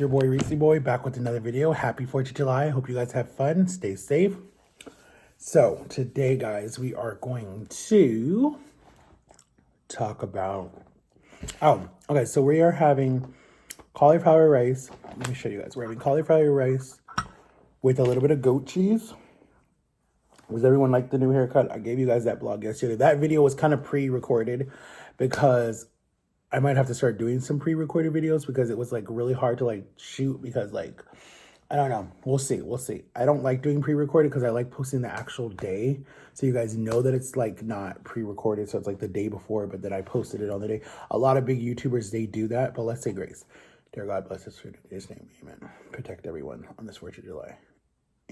your boy Reese Boy back with another video. Happy 4th of July. I hope you guys have fun. Stay safe. So today, guys, we are going to talk about... okay. So we are having cauliflower rice. Let me show you guys. We're having cauliflower rice with a little bit of goat cheese. Does everyone like the new haircut? I gave you guys that blog yesterday. That video was kind of pre-recorded because I might have to start doing some pre-recorded videos because it was like really hard to like shoot because like, I don't know. We'll see. I don't like doing pre-recorded because I like posting the actual day. So you guys know that it's like not pre-recorded. So it's like the day before, but then I posted it on the day. A lot of big YouTubers, they do that, but let's say grace. Dear God, bless us in His name. Amen. Protect everyone on this 4th of July.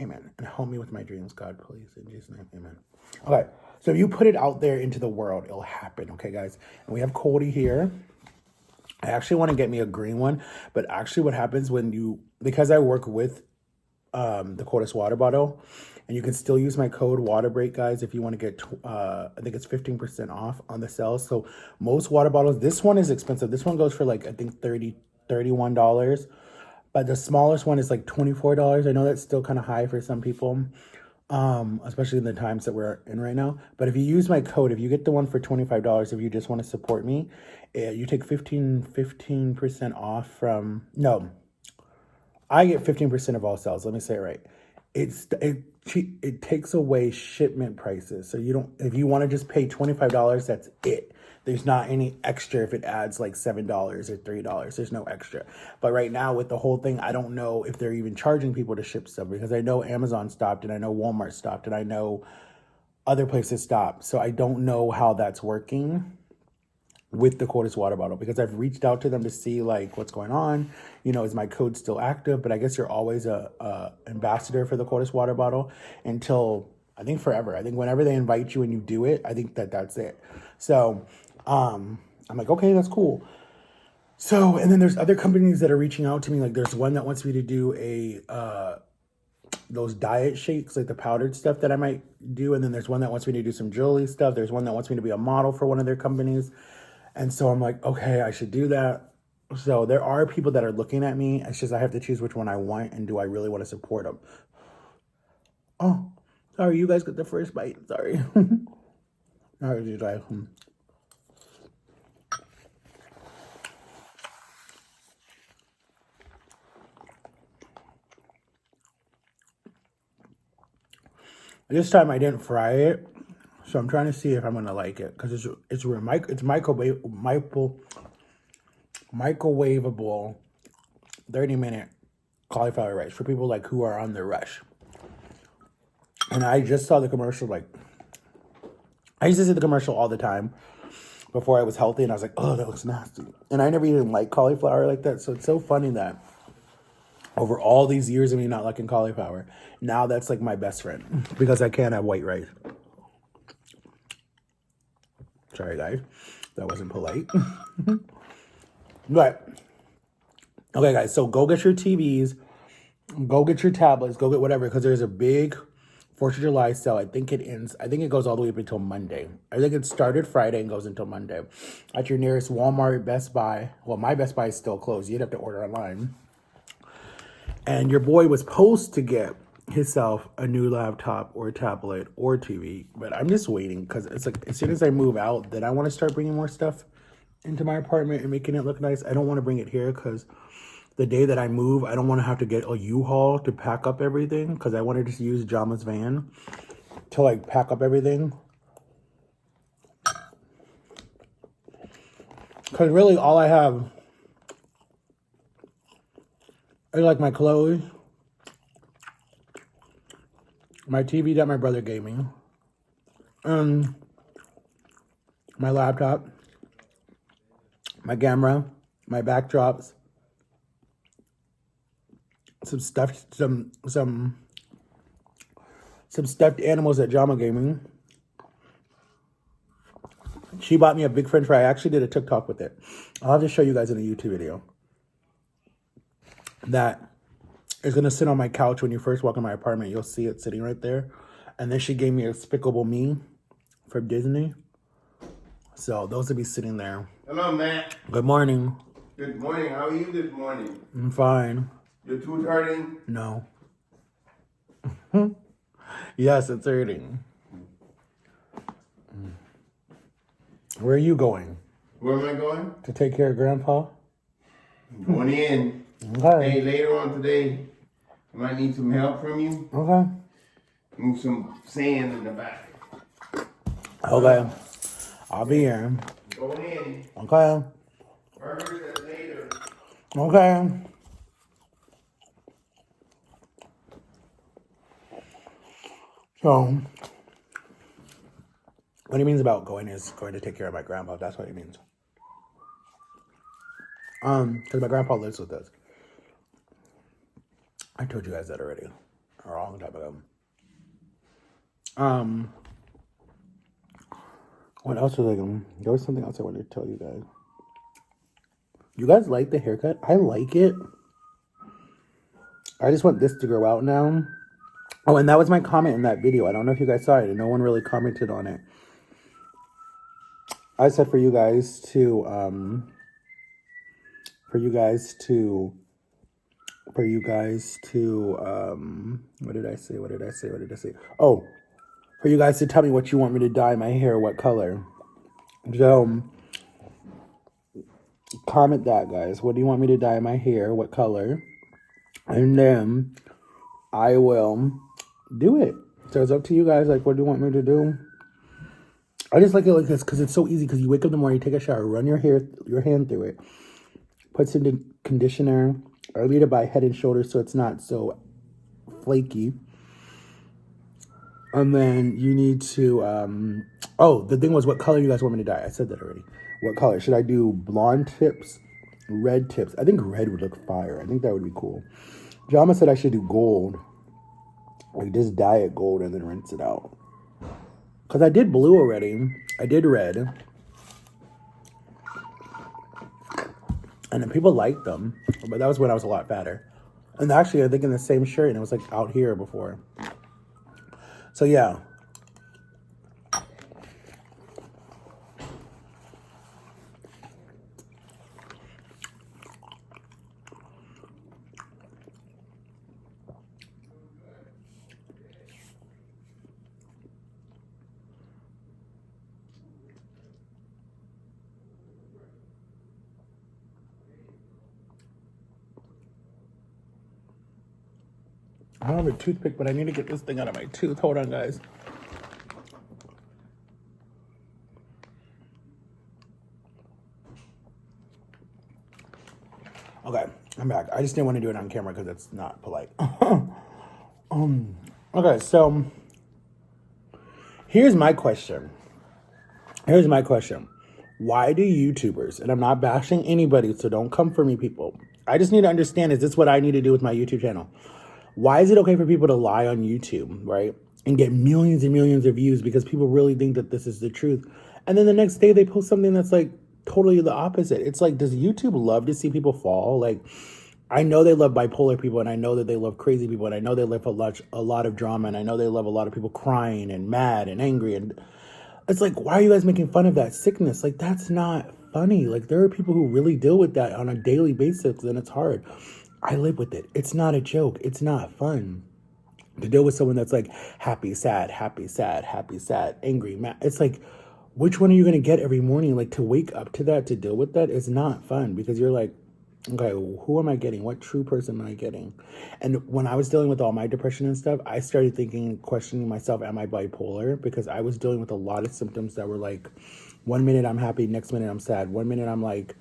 Amen. And help me with my dreams, God, please. In Jesus' name, amen. Okay, so if you put it out there into the world, it'll happen, okay, guys? And we have Cody here. I actually want to get me a green one, but actually what happens when you, because I work with the Codis water bottle, and you can still use my code WATERBREAK, guys, if you want to get, I think it's 15% off on the sales. So most water bottles, this one is expensive. This one goes for like, I think $31. But the smallest one is like $24. I know that's still kind of high for some people, especially in the times that we're in right now. But if you use my code, if you get the one for $25, if you just want to support me, you take 15% off from, no, I get 15% of all sales. Let me say it right. It takes away shipment prices. So you don't, if you want to just pay $25, that's it. There's not any extra if it adds like $7 or $3. There's no extra. But right now with the whole thing, I don't know if they're even charging people to ship stuff because I know Amazon stopped and I know Walmart stopped and I know other places stopped. So I don't know how that's working with the Codis water bottle because I've reached out to them to see like what's going on. You know, is my code still active? But I guess you're always a ambassador for the Codis water bottle until I think forever. I think whenever they invite you and you do it, I think that's it. So I'm like, okay, that's cool. So, and then there's other companies that are reaching out to me. Like there's one that wants me to do those diet shakes, like the powdered stuff that I might do. And then there's one that wants me to do some jewelry stuff. There's one that wants me to be a model for one of their companies. And so I'm like, okay, I should do that. So there are people that are looking at me. It's just I have to choose which one I want and do I really want to support them. Oh, sorry, you guys got the first bite. Sorry. All right, you guys. This time I didn't fry it, so I'm trying to see if I'm gonna like it because it's microwavable 30-minute cauliflower rice for people like who are on the rush. And I just saw the commercial. Like I used to see the commercial all the time before I was healthy, and I was like, oh, that looks nasty. And I never even liked cauliflower like that. So it's so funny that over all these years of me not liking cauliflower, now that's like my best friend because I can't have white rice. Sorry, guys. That wasn't polite. But, okay, guys. So go get your TVs. Go get your tablets. Go get whatever because there's a big 4th of July sale. I think it ends. I think it goes all the way up until Monday. I think it started Friday and goes until Monday. At your nearest Walmart, Best Buy. Well, my Best Buy is still closed. You'd have to order online. And your boy was supposed to get himself a new laptop or tablet or TV, but I'm just waiting because it's like as soon as I move out, then I want to start bringing more stuff into my apartment and making it look nice. I don't want to bring it here because the day that I move, I don't want to have to get a U-Haul to pack up everything because I want to just use Jama's van to like pack up everything. Because really all I have is like my clothes, my TV that my brother gave me, and my laptop, my camera, my backdrops, some stuffed animals that Jama gave me. She bought me a big French fry. I actually did a TikTok with it. I'll have to show you guys in a YouTube video. That is going to sit on my couch when you first walk in my apartment. You'll see it sitting right there. And then she gave me a Despicable Me from Disney. So those will be sitting there. Hello, Matt. Good morning. Good morning. How are you this morning? I'm fine. Your tooth hurting? No. Yes, it's hurting. Where are you going? Where am I going? To take care of Grandpa? I'm going in. Okay. Hey, later on today, I might need some help from you. Okay. Move some sand in the back. Okay. I'll be here. Going in. Okay. Burgers at later. Okay. So, what he means about going is going to take care of my grandpa. That's what he means. Because my grandpa lives with us. I told you guys that already. A long time ago. What else was I going? There was something else I wanted to tell you guys. You guys like the haircut? I like it. I just want this to grow out now. Oh, and that was my comment in that video. I don't know if you guys saw it, and no one really commented on it. I said for you guys to what did I say? Oh, for you guys to tell me what you want me to dye my hair, what color. So comment that, guys. What do you want me to dye my hair, what color? And then I will do it. So it's up to you guys. Like, what do you want me to do? I just like it like this because it's so easy. Because you wake up in the morning, you take a shower, run your hand through it, put some conditioner. I lead it by Head and Shoulders so it's not so flaky. And then you need to, oh, the thing was, what color you guys want me to dye? I said that already. What color? Should I do blonde tips, red tips? I think red would look fire. I think that would be cool. Jama said I should do gold. Like, just dye it gold and then rinse it out. Because I did blue already. I did red. And then people liked them. But that was when I was a lot fatter. And actually, I think in the same shirt, and it was like out here before. So, yeah. I don't have a toothpick, but I need to get this thing out of my tooth. Hold on, guys. Okay, I'm back. I just didn't want to do it on camera because it's not polite. Okay, so here's my question. Why do YouTubers, and I'm not bashing anybody, so don't come for me, people. I just need to understand, is this what I need to do with my YouTube channel? Why is it okay for people to lie on YouTube, right? And get millions and millions of views because people really think that this is the truth. And then the next day they post something that's like totally the opposite. It's like, does YouTube love to see people fall? Like, I know they love bipolar people, and I know that they love crazy people, and I know they love a lot of drama, and I know they love a lot of people crying and mad and angry. And it's like, why are you guys making fun of that sickness? Like, that's not funny. Like, there are people who really deal with that on a daily basis, and it's hard. I live with it. It's not a joke. It's not fun to deal with someone that's like happy, sad, happy, sad, happy, sad, angry, mad. It's like, which one are you going to get every morning? Like, to wake up to that, to deal with that is not fun because you're like, okay, who am I getting? What true person am I getting? And when I was dealing with all my depression and stuff, I started thinking, questioning myself, am I bipolar? Because I was dealing with a lot of symptoms that were like, 1 minute I'm happy, next minute I'm sad. 1 minute I'm like,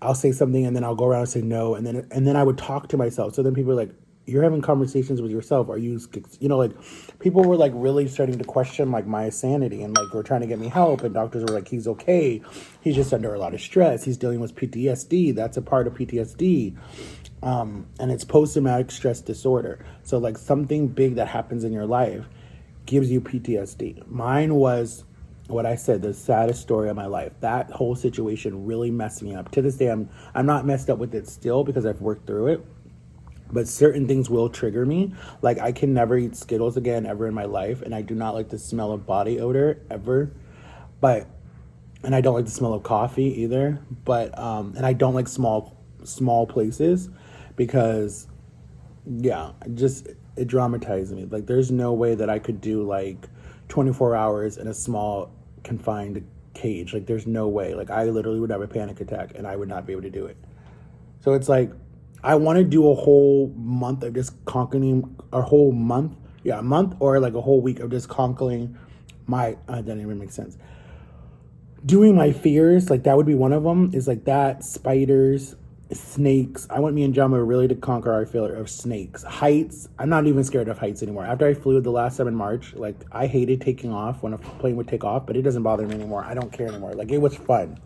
I'll say something and then I'll go around and say no. And then I would talk to myself. So then people are like, you're having conversations with yourself. Are you, like, people were like really starting to question like my sanity and like were trying to get me help. And doctors were like, he's okay. He's just under a lot of stress. He's dealing with PTSD. That's a part of PTSD. And it's post-traumatic stress disorder. So like something big that happens in your life gives you PTSD. Mine was what I said, the saddest story of my life. That whole situation really messed me up. To this day, I'm not messed up with it still because I've worked through it. But certain things will trigger me. Like, I can never eat Skittles again ever in my life. And I do not like the smell of body odor ever. But and I don't like the smell of coffee either. But and I don't like small places because yeah, it dramatizes me. Like there's no way that I could do like 24 hours in a small confined cage. Like there's no way. Like I literally would have a panic attack and I would not be able to do it. So it's like I want to do a whole month of just conquering a whole month. Yeah, a month or like a whole week of just conquering my that didn't even make sense. Doing my fears, like that would be one of them, is like that, spiders, snakes. I want me and Jama really to conquer our fear of snakes. Heights, I'm not even scared of heights anymore. After I flew the last time in March, like I hated taking off when a plane would take off, but it doesn't bother me anymore. I don't care anymore. Like it was fun.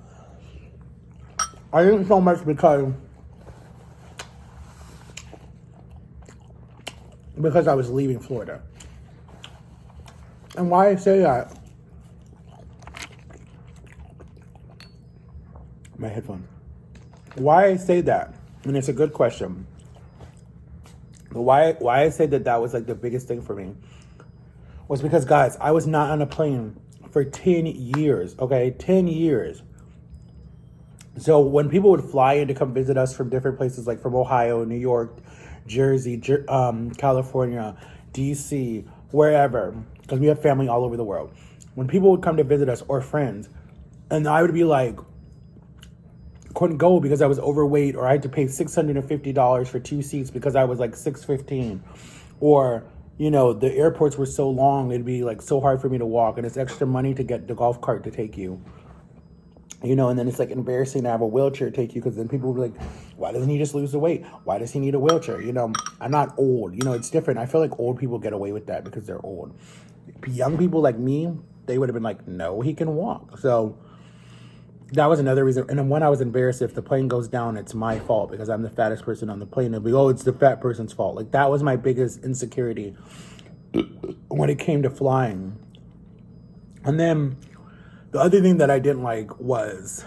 I didn't so much because I was leaving Florida. And why I say that, my headphone. Why I say that, and it's a good question, but why I say that was like the biggest thing for me was because, guys, I was not on a plane for 10 years, okay? 10 years. So when people would fly in to come visit us from different places, like from Ohio, New York, Jersey, California, DC, wherever, because we have family all over the world. When people would come to visit us or friends, and I would be like, couldn't go because I was overweight, or I had to pay $650 for 2 seats because I was like 6'15", or you know the airports were so long it'd be like so hard for me to walk, and it's extra money to get the golf cart to take you. You know, and then it's like embarrassing to have a wheelchair take you because then people will be like, why doesn't he just lose the weight? Why does he need a wheelchair? You know, I'm not old. You know, it's different. I feel like old people get away with that because they're old. Young people like me, they would have been like, no, he can walk. So that was another reason. And then when I was embarrassed, if the plane goes down, it's my fault because I'm the fattest person on the plane. They'll be, oh, it's the fat person's fault. Like that was my biggest insecurity when it came to flying. And then the other thing that I didn't like was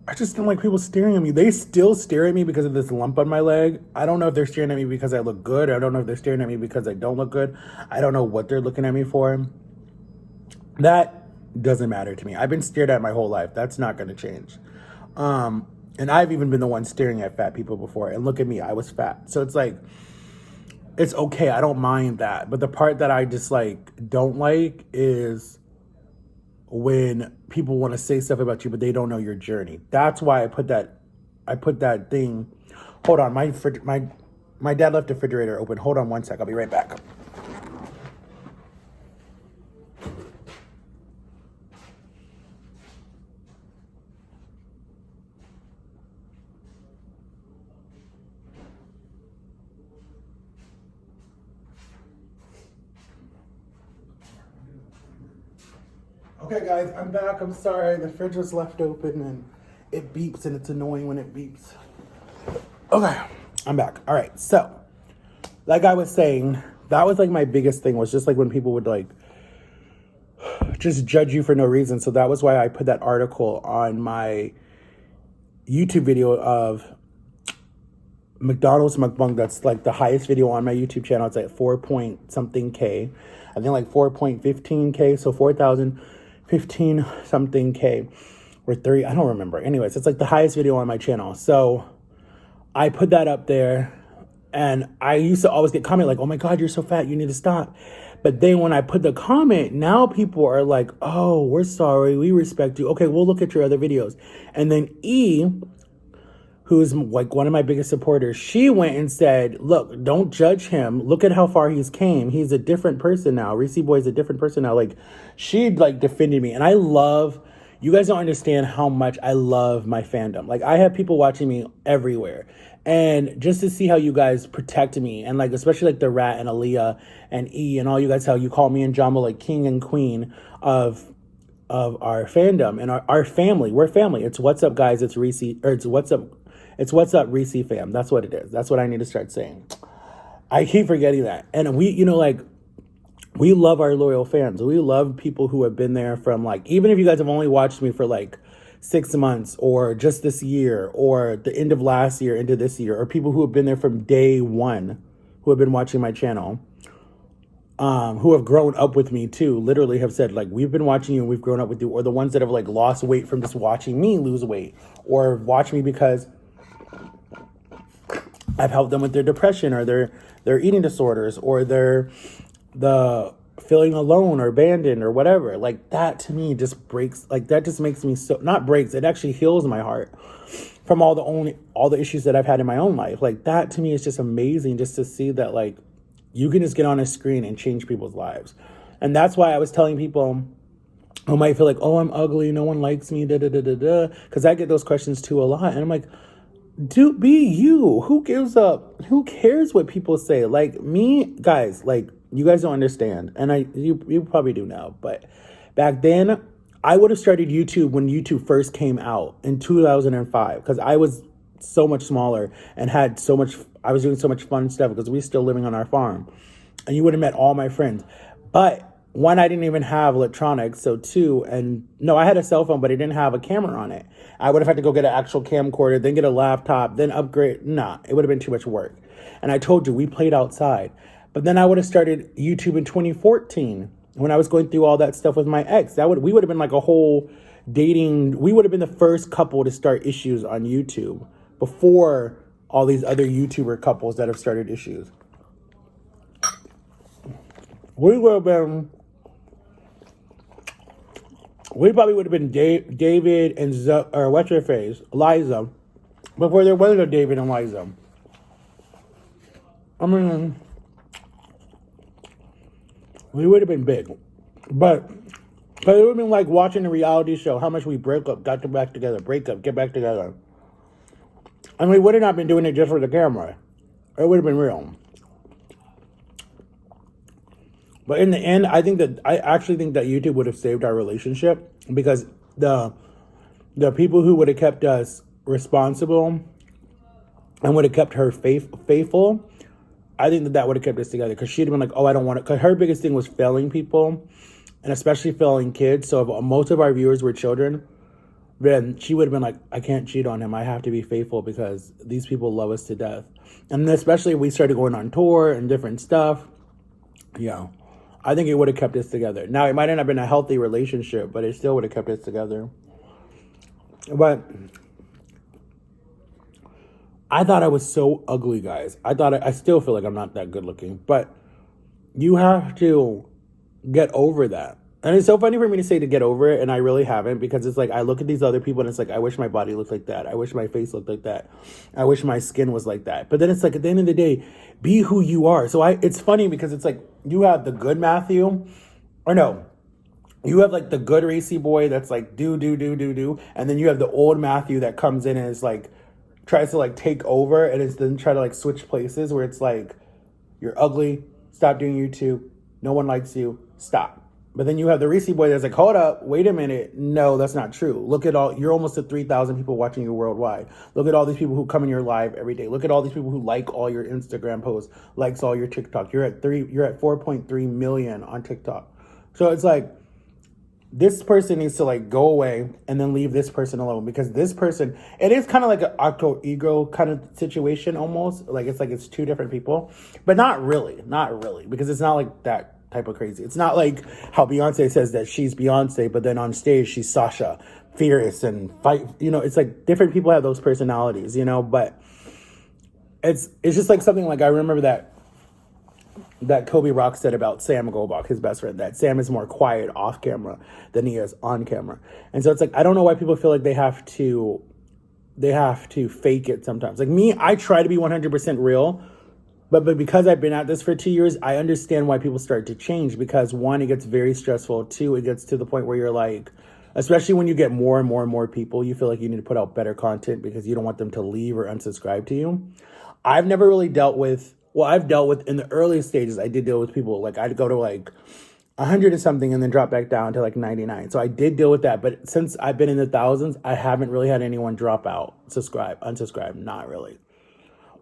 I just didn't like people staring at me. They still stare at me because of this lump on my leg. I don't know if they're staring at me because I look good. I don't know if they're staring at me because I don't look good. I don't know what they're looking at me for. That doesn't matter to me. I've been stared at my whole life. That's not going to change. And I've even been the one staring at fat people before. And look at me, I was fat. So it's like, it's okay. I don't mind that. But the part that I just like don't like is when people want to say stuff about you, but they don't know your journey. That's why I put that thing. Hold on, my dad left the refrigerator open. Hold on one sec. I'll be right back. Okay, guys, I'm back. I'm sorry. The fridge was left open and it beeps, and it's annoying when it beeps. Okay, I'm back. All right, so like I was saying, that was like my biggest thing was just like when people would like just judge you for no reason. So that was why I put that article on my YouTube video of McDonald's mukbang. That's like the highest video on my YouTube channel. It's like 4 point something K. I think like 4.15 K. So 4,015 something K or 3. I don't remember. Anyways, it's like the highest video on my channel. So I put that up there, and I used to always get comment like, oh my God, you're so fat, you need to stop. But then when I put the comment, now people are like, oh, we're sorry, we respect you. Okay, we'll look at your other videos. And then E, who's like one of my biggest supporters, she went and said, look, don't judge him. Look at how far he's came. He's a different person now. Reese Boy's a different person now. Like, she like defended me. And I love, you guys don't understand how much I love my fandom. Like, I have people watching me everywhere. And just to see how you guys protect me, and like, especially like the Rat and Aaliyah and E and all you guys, how you call me and Jamba like king and queen of our fandom and our family. We're family. It's what's up, guys. It's Reese, or it's what's up Reese fam. That's what it is. That's what I need to start saying. I keep forgetting that. And we, you know, like, we love our loyal fans. We love people who have been there from like, even if you guys have only watched me for like 6 months or just this year or the end of last year into this year, or people who have been there from day one. who have been watching my channel, who have grown up with me too, literally have said, like, we've been watching you and we've grown up with you, or the ones that have like lost weight from just watching me lose weight, or watch me because I've helped them with their depression or their eating disorders, or the feeling alone or abandoned or whatever. Like, that to me just breaks, like, that just makes me so, not breaks, it actually heals my heart from all the issues that I've had in my own life. Like, that to me is just amazing, just to see that, like, you can just get on a screen and change people's lives. And that's why I was telling people who might feel like, oh, I'm ugly, no one likes me, da da da da da, because I get those questions too a lot. And I'm like, do be you. Who gives up? Who cares what people say? Like, me, guys, like, you guys don't understand. And you probably do now, but back then I would have started YouTube when YouTube first came out in 2005, because I was so much smaller and had so much, I was doing so much fun stuff because we were still living on our farm, and you would have met all my friends. But one, I didn't even have electronics. So two, and no, I had a cell phone, but it didn't have a camera on it. I would have had to go get an actual camcorder, then get a laptop, then upgrade. Nah, it would have been too much work. And I told you, we played outside. But then I would have started YouTube in 2014 when I was going through all that stuff with my ex. We would have been like a whole dating. We would have been the first couple to start issues on YouTube before all these other YouTuber couples that have started issues. We would have been. We probably would have been David and or what's her face, Liza, before there was a David and Liza. I mean, we would have been big, but it would have been like watching a reality show. How much we break up, got back together, break up, get back together, and we would have not been doing it just for the camera. It would have been real. But in the end, I actually think that YouTube would have saved our relationship, because the people who would have kept us responsible and would have kept her faithful, I think that would have kept us together, because she'd have been like, oh, I don't want to, because her biggest thing was failing people, and especially failing kids. So if most of our viewers were children, then she would have been like, I can't cheat on him. I have to be faithful because these people love us to death. And especially if we started going on tour and different stuff, yeah. I think it would have kept us together. Now, it might not have been a healthy relationship, but it still would have kept us together. But I thought I was so ugly, guys. I still feel like I'm not that good looking, but you have to get over that. And it's so funny for me to say to get over it, and I really haven't, because it's like I look at these other people and it's like, I wish my body looked like that. I wish my face looked like that. I wish my skin was like that. But then it's like, at the end of the day, be who you are. So it's funny because it's like you have the good Matthew, or no, you have like the good racy boy that's like do, and then you have the old Matthew that comes in and is like tries to like take over, and is then try to like switch places, where it's like, you're ugly, stop doing YouTube, no one likes you, stop. But then you have the Reese boy that's like, hold up, wait a minute. No, that's not true. Look at you're almost at 3,000 people watching you worldwide. Look at all these people who come in your live every day. Look at all these people who like all your Instagram posts, likes all your TikTok. You're at 4.3 million on TikTok. So it's like, this person needs to like go away and then leave this person alone, because this person, it is kind of like an alter ego kind of situation almost. Like it's two different people, but not really, because it's not like that type of crazy. It's not like how Beyonce says that she's Beyonce, but then on stage she's Sasha Fierce and fight. It's like different people have those personalities, but it's just like something like I remember that Kobe Rock said about Sam Goldbach, his best friend, that Sam is more quiet off camera than he is on camera. And so it's like, I don't know why people feel like they have to fake it sometimes. Like me, I try to be 100% real, but because I've been at this for 2 years, I understand why people start to change, because one, it gets very stressful. Two, it gets to the point where you're like, especially when you get more and more and more people, you feel like you need to put out better content because you don't want them to leave or unsubscribe to you. I've never really I've dealt with in the early stages, I did deal with people, like I'd go to like 100 or something and then drop back down to like 99. So I did deal with that. But since I've been in the thousands, I haven't really had anyone drop out, unsubscribe, not really.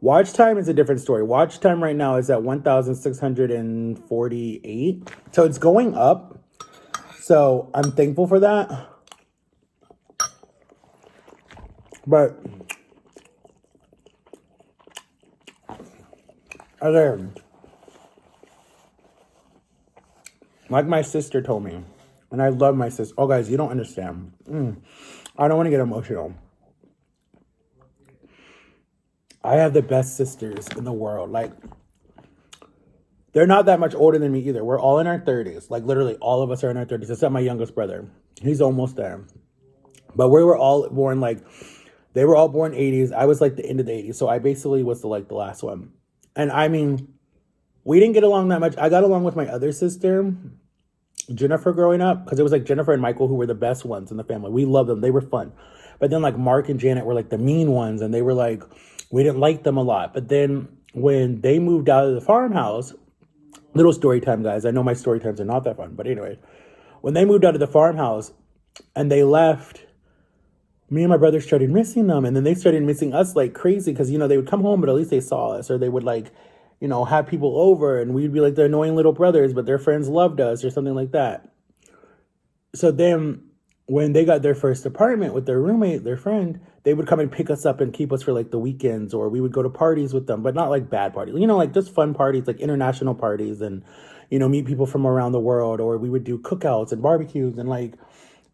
Watch time is a different story. Watch time right now is at 1,648. So it's going up. So I'm thankful for that. But Again, like my sister told me, and I love my sister. Oh, guys, you don't understand. I don't want to get emotional. I have the best sisters in the world. Like, they're not that much older than me either. We're all in our 30s. Like, literally, all of us are in our 30s, except my youngest brother. He's almost there. But we were all born, like, they were all born 80s. I was, like, the end of the 80s. So I basically was, the last one. And, I mean, we didn't get along that much. I got along with my other sister, Jennifer, growing up. Because it was, like, Jennifer and Michael who were the best ones in the family. We loved them. They were fun. But then, like, Mark and Janet were, like, the mean ones. And they were, like, we didn't like them a lot. But then when they moved out of the farmhouse... Little story time, guys. I know my story times are not that fun. But anyway, when they moved out of the farmhouse and they left, me and my brother started missing them. And then they started missing us like crazy because, they would come home, but at least they saw us. Or they would have people over and we'd be like the annoying little brothers, but their friends loved us or something like that. So then when they got their first apartment with their roommate, their friend, they would come and pick us up and keep us for like the weekends, or we would go to parties with them, but not like bad parties, like just fun parties, like international parties, and, meet people from around the world, or we would do cookouts and barbecues, and like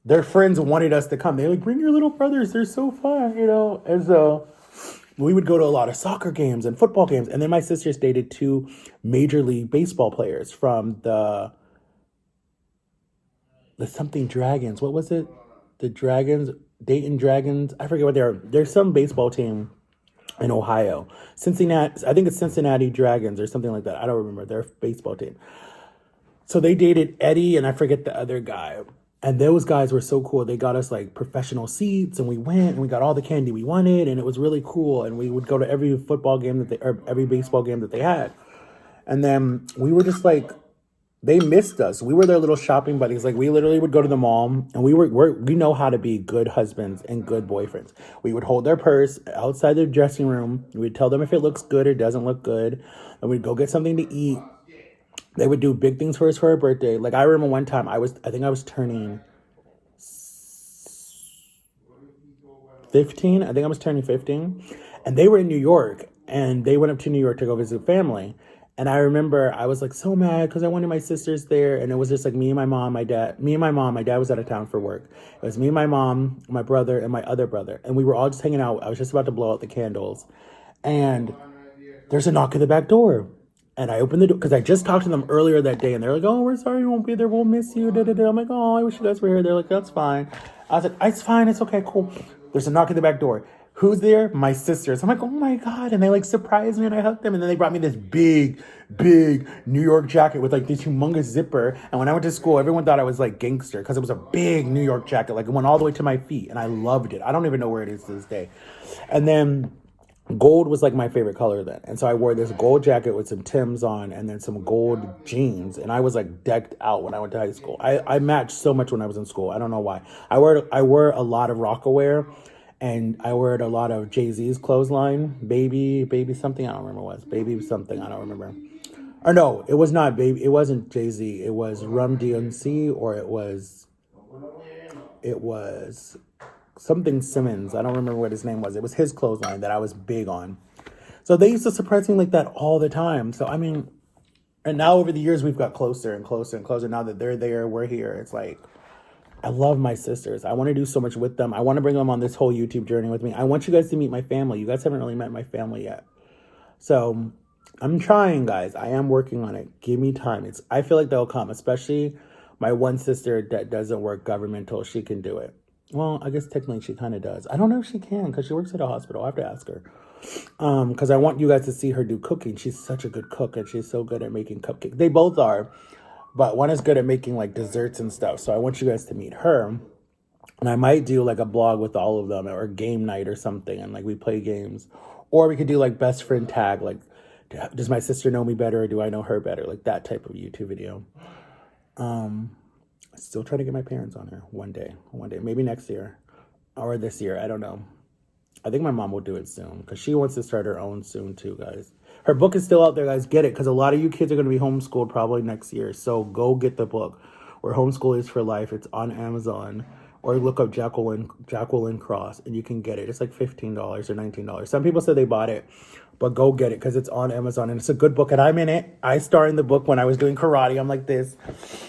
their friends wanted us to come. They like, bring your little brothers. They're so fun, And so we would go to a lot of soccer games and football games. And then my sisters dated 2 Major League Baseball players from the something Dragons. What was it? The Dragons, Dayton Dragons. I forget what they are. There's some baseball team in Ohio. Cincinnati. I think it's Cincinnati Dragons or something like that. I don't remember their baseball team. So they dated Eddie and I forget the other guy. And those guys were so cool. They got us like professional seats and we went and we got all the candy we wanted. And it was really cool. And we would go to every football game or every baseball game that they had. And then we were just like, they missed us. We were their little shopping buddies. Like, we literally would go to the mall, and we know how to be good husbands and good boyfriends. We would hold their purse outside their dressing room. We'd tell them if it looks good or doesn't look good, and we'd go get something to eat. They would do big things for us for our birthday. Like, I remember one time, I think I was turning 15. I think I was turning 15, and they were in New York, and they went up to New York to go visit family. And I remember I was like so mad because I wanted my sisters there. And it was just like me and my mom, my dad. My dad was out of town for work. It was me and my mom, my brother, and my other brother. And we were all just hanging out. I was just about to blow out the candles. And there's a knock at the back door. And I opened the door because I just talked to them earlier that day. And they're like, oh, we're sorry you won't be there. We'll miss you. I'm like, oh, I wish you guys were here. They're like, that's fine. I was like, it's fine. It's okay. Cool. There's a knock at the back door. Who's there? My sisters. I'm like, oh my God. And they like surprised me and I hugged them. And then they brought me this big New York jacket with like this humongous zipper. And when I went to school, everyone thought I was like gangster because it was a big New York jacket. Like it went all the way to my feet and I loved it. I don't even know where it is to this day. And then gold was like my favorite color then. And so I wore this gold jacket with some Timbs on and then some gold jeans. And I was like decked out when I went to high school. I matched so much when I was in school. I don't know why. I wore a lot of Rocawear. And I wore a lot of Jay-Z's clothesline, baby something. I don't remember what it was. Baby something. I don't remember. Or no, it was not baby. It wasn't Jay-Z. It was Rum DMC or it was something Simmons. I don't remember what his name was. It was his clothesline that I was big on. So they used to surprise me like that all the time. So, I mean, and now over the years, we've got closer and closer and closer. Now that they're there, we're here. It's like, I love my sisters. I want to do so much with them. I want to bring them on this whole YouTube journey with me. I want you guys to meet my family. You guys haven't really met my family yet. So I'm trying, guys. I am working on it. Give me time. I feel like they'll come, especially my one sister that doesn't work governmental. She can do it. Well, I guess technically she kind of does. I don't know if she can because she works at a hospital. I have to ask her. Because I want you guys to see her do cooking. She's such a good cook and she's so good at making cupcakes. They both are. But one is good at making like desserts and stuff. So I want you guys to meet her. And I might do like a blog with all of them or a game night or something. And like we play games. Or we could do like best friend tag. Like, does my sister know me better or do I know her better? Like that type of YouTube video. Still trying to get my parents on here one day. Maybe next year or this year. I don't know. I think my mom will do it soon because she wants to start her own soon too, guys. Her book is still out there, guys. Get it because a lot of you kids are going to be homeschooled probably next year. So go get the book. Where Homeschool is for Life. It's on Amazon. Or look up Jacqueline Cross and you can get it. It's like $15 or $19. Some people said they bought it. But go get it because it's on Amazon and it's a good book and I'm in it. I starred in the book when I was doing karate. I'm like this,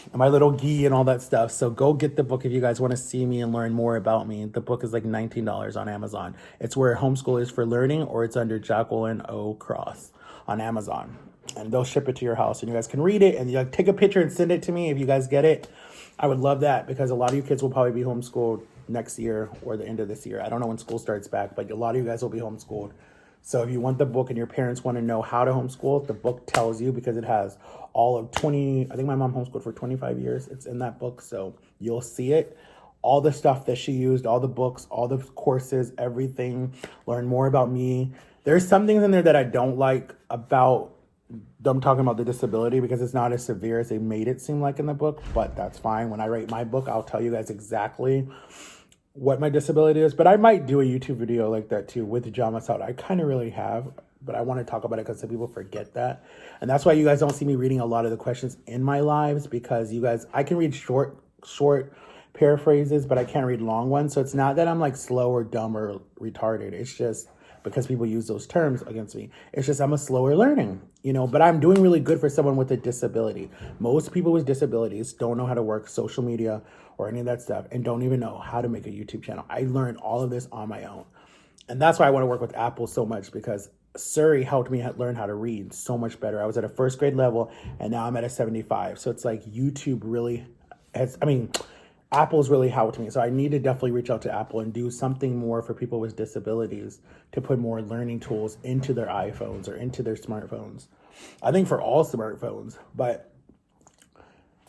and my little gi and all that stuff. So go get the book if you guys want to see me and learn more about me. The book is like $19 on Amazon. It's where Homeschool is for Learning, or it's under Jacqueline O. Cross on Amazon. And they'll ship it to your house and you guys can read it and you like take a picture and send it to me if you guys get it. I would love that because a lot of you kids will probably be homeschooled next year or the end of this year. I don't know when school starts back, but a lot of you guys will be homeschooled. So if you want the book and your parents want to know how to homeschool, the book tells you because it has all of 20, I think my mom homeschooled for 25 years. It's in that book. So you'll see it. All the stuff that she used, all the books, all the courses, everything. Learn more about me. There's some things in there that I don't like about them talking about the disability because it's not as severe as they made it seem like in the book, but that's fine. When I write my book, I'll tell you guys exactly what my disability is, but I might do a YouTube video like that too with Jama Saud. I kind of really have, but I want to talk about it because some people forget that. And that's why you guys don't see me reading a lot of the questions in my lives because you guys, I can read short paraphrases, but I can't read long ones. So it's not that I'm like slow or dumb or retarded. It's just because people use those terms against me. It's just I'm a slower learning, you know, but I'm doing really good for someone with a disability. Most people with disabilities don't know how to work social media or any of that stuff and don't even know how to make a YouTube channel. I learned all of this on my own. And that's why I want to work with Apple so much because Surrey helped me learn how to read so much better. I was at a first grade level and now I'm at a 75. So it's like YouTube really has, Apple's really helped me. So I need to definitely reach out to Apple and do something more for people with disabilities to put more learning tools into their iPhones or into their smartphones. I think for all smartphones, but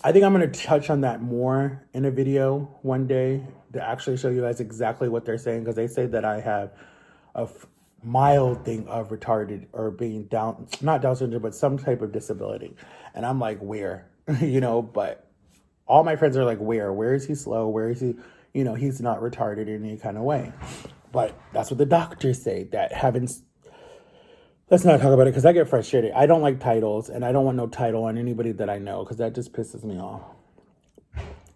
I think I'm going to touch on that more in a video one day to actually show you guys exactly what they're saying because they say that I have a mild thing of retarded or being down, not Down syndrome, but some type of disability. And I'm like, where? You know, but all my friends are like, where is he slow? Where is he, you know, he's not retarded in any kind of way. But that's what the doctors say, that let's not talk about it because I get frustrated. I don't like titles and I don't want no title on anybody that I know because that just pisses me off.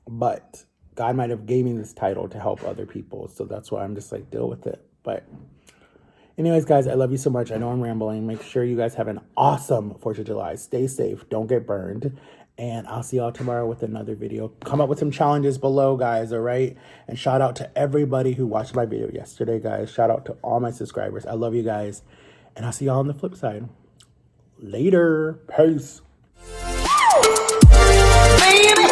But God might have gave me this title to help other people. So that's why I'm just like, deal with it. But anyways, guys, I love you so much. I know I'm rambling. Make sure you guys have an awesome 4th of July. Stay safe. Don't get burned. And I'll see y'all tomorrow with another video. Come up with some challenges below, guys, all right? And shout out to everybody who watched my video yesterday, guys. Shout out to all my subscribers. I love you guys. And I'll see y'all on the flip side. Later. Peace. Baby.